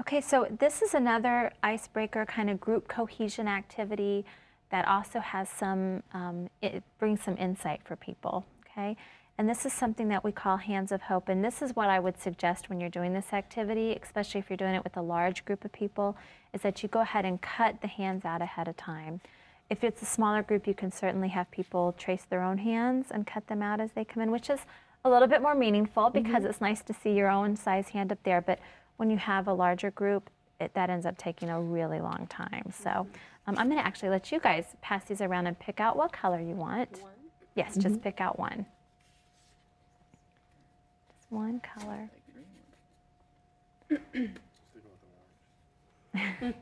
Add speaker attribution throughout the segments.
Speaker 1: Okay, so this is another icebreaker kind of group cohesion activity that also has some, it brings some insight for people, okay? And this is something that we call Hands of Hope, and this is what I would suggest when you're doing this activity, especially if you're doing it with a large group of people, is that you go ahead and cut the hands out ahead of time. If it's a smaller group, you can certainly have people trace their own hands and cut them out as they come in, which is a little bit more meaningful because it's nice to see your own size hand up there, but when you have a larger group, that ends up taking a really long time. So I'm going to actually let you guys pass these around and pick out what color you want.
Speaker 2: One?
Speaker 1: Yes, just pick out one. Just one color.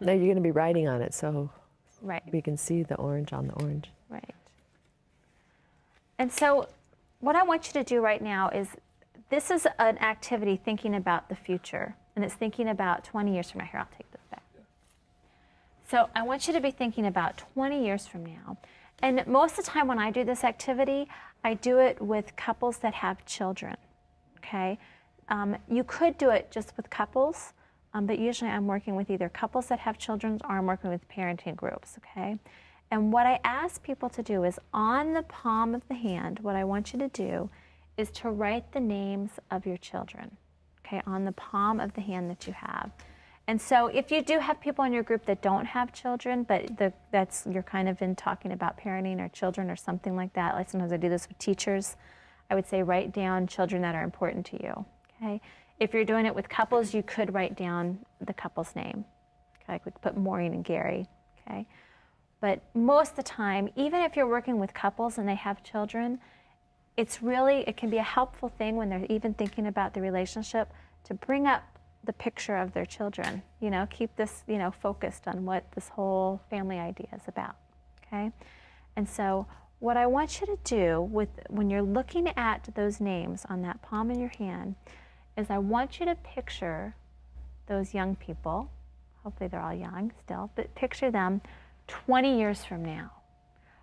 Speaker 3: Now you're going to be writing on it, so
Speaker 1: Right.
Speaker 3: we can see the orange on the orange.
Speaker 1: Right. And so what I want you to do right now is, this is an activity thinking about the future, and it's thinking about 20 years from now. Here, I'll take this back. So I want you to be thinking about 20 years from now. And most of the time when I do this activity, I do it with couples that have children, okay? You could do it just with couples, but usually I'm working with either couples that have children or I'm working with parenting groups, okay? And what I ask people to do is, on the palm of the hand, what I want you to do is to write the names of your children, okay, on the palm of the hand that you have. And so if you do have people in your group that don't have children, but you're kind of in talking about parenting or children or something like that, like sometimes I do this with teachers, I would say write down children that are important to you, okay? If you're doing it with couples, you could write down the couple's name. Okay, like we could put Maureen and Gary, okay? But most of the time, even if you're working with couples and they have children, it can be a helpful thing when they're even thinking about the relationship to bring up the picture of their children, keep this, focused on what this whole family idea is about, okay? And so what I want you to do when you're looking at those names on that palm of your hand is I want you to picture those young people, hopefully they're all young still, but picture them 20 years from now.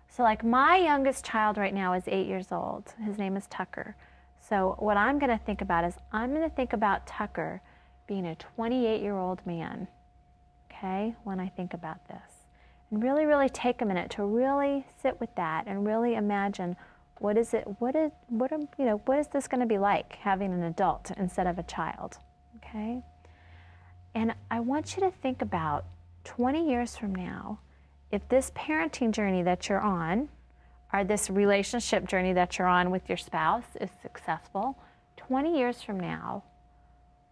Speaker 1: So like my youngest child right now is 8 years old. His name is Tucker. So what I'm going to think about is I'm going to think about Tucker being a 28-year-old man, okay, when I think about this. And really, really take a minute to really sit with that and really imagine what is this going to be like having an adult instead of a child, okay? And I want you to think about 20 years from now, if this parenting journey that you're on, or this relationship journey that you're on with your spouse is successful, 20 years from now,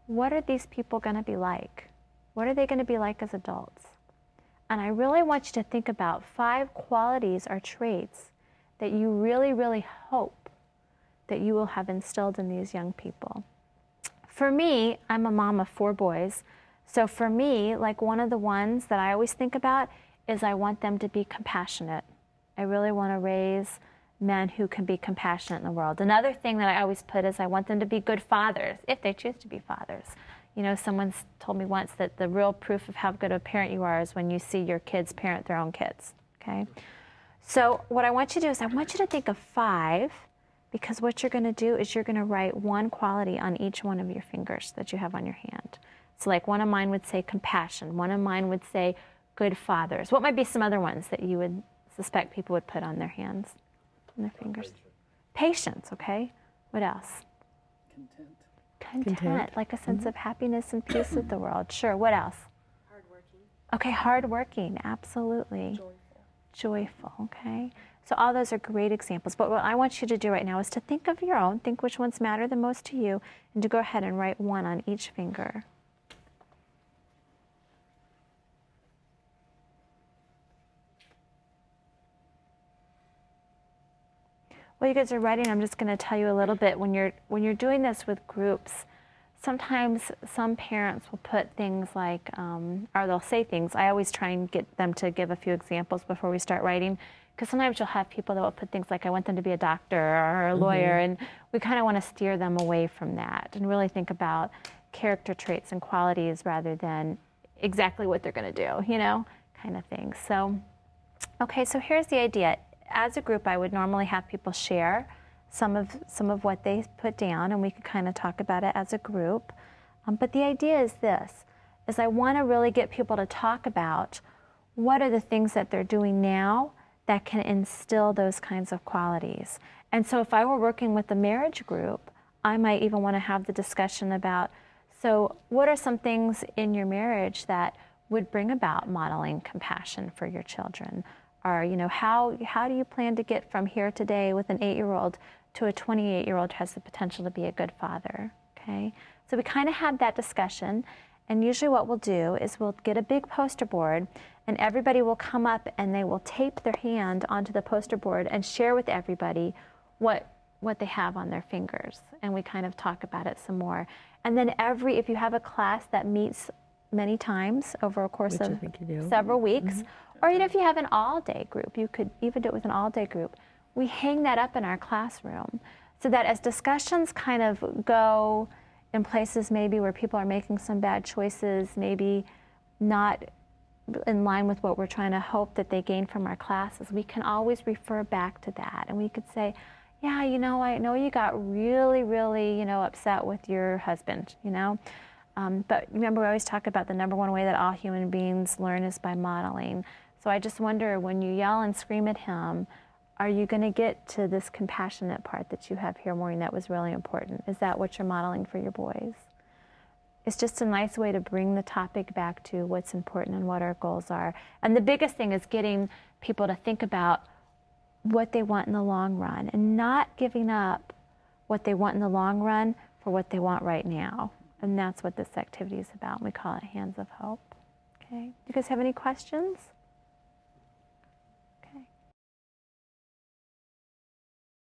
Speaker 1: what are these people going to be like? What are they going to be like as adults? And I really want you to think about 5 qualities or traits that you really, really hope that you will have instilled in these young people. For me, I'm a mom of 4 boys. So for me, like one of the ones that I always think about is I want them to be compassionate. I really want to raise men who can be compassionate in the world. Another thing that I always put is I want them to be good fathers, if they choose to be fathers. Someone's told me once that the real proof of how good a parent you are is when you see your kids parent their own kids, okay? So what I want you to do is I want you to think of 5, because what you're going to do is you're going to write 1 quality on each one of your fingers that you have on your hand. So like one of mine would say compassion, one of mine would say good fathers. What might be some other ones that you would suspect people would put on their hands, on their fingers? Patience, okay. What else? Content, like a sense of happiness and peace with the world. Sure, what else?
Speaker 2: Hardworking.
Speaker 1: Okay, hardworking, absolutely. Joyful, okay. So all those are great examples. But what I want you to do right now is to think of your own, think which ones matter the most to you, and to go ahead and write 1 on each finger. While you guys are writing, I'm just going to tell you a little bit. When you're doing this with groups, sometimes some parents will put things like, or they'll say things. I always try and get them to give a few examples before we start writing, because sometimes you'll have people that will put things like, I want them to be a doctor or a lawyer, and we kind of want to steer them away from that and really think about character traits and qualities rather than exactly what they're going to do, kind of thing. So, okay, so here's the idea. As a group, I would normally have people share some of what they put down, and we could kind of talk about it as a group. But the idea is this, is I want to really get people to talk about what are the things that they're doing now that can instill those kinds of qualities. And so if I were working with the marriage group, I might even want to have the discussion about, so what are some things in your marriage that would bring about modeling compassion for your children? Or, you know, how do you plan to get from here today with an 8-year-old to a 28-year-old who has the potential to be a good father, okay? So we kind of have that discussion, and usually what we'll do is we'll get a big poster board, and everybody will come up and they will tape their hand onto the poster board and share with everybody what they have on their fingers, and we kind of talk about it some more. And then if you have a class that meets many times over a course of several weeks, or if you have an all-day group, you could even do it with an all-day group. We hang that up in our classroom so that as discussions kind of go in places maybe where people are making some bad choices, maybe not in line with what we're trying to hope that they gain from our classes, we can always refer back to that. And we could say, yeah, you know, I know you got really, really, you know, upset with your husband, you know. But remember, we always talk about the #1 way that all human beings learn is by modeling. So I just wonder, when you yell and scream at him, are you going to get to this compassionate part that you have here, Maureen, that was really important? Is that what you're modeling for your boys? It's just a nice way to bring the topic back to what's important and what our goals are. And the biggest thing is getting people to think about what they want in the long run and not giving up what they want in the long run for what they want right now. And that's what this activity is about. We call it Hands of Hope. Okay. Do you guys have any questions?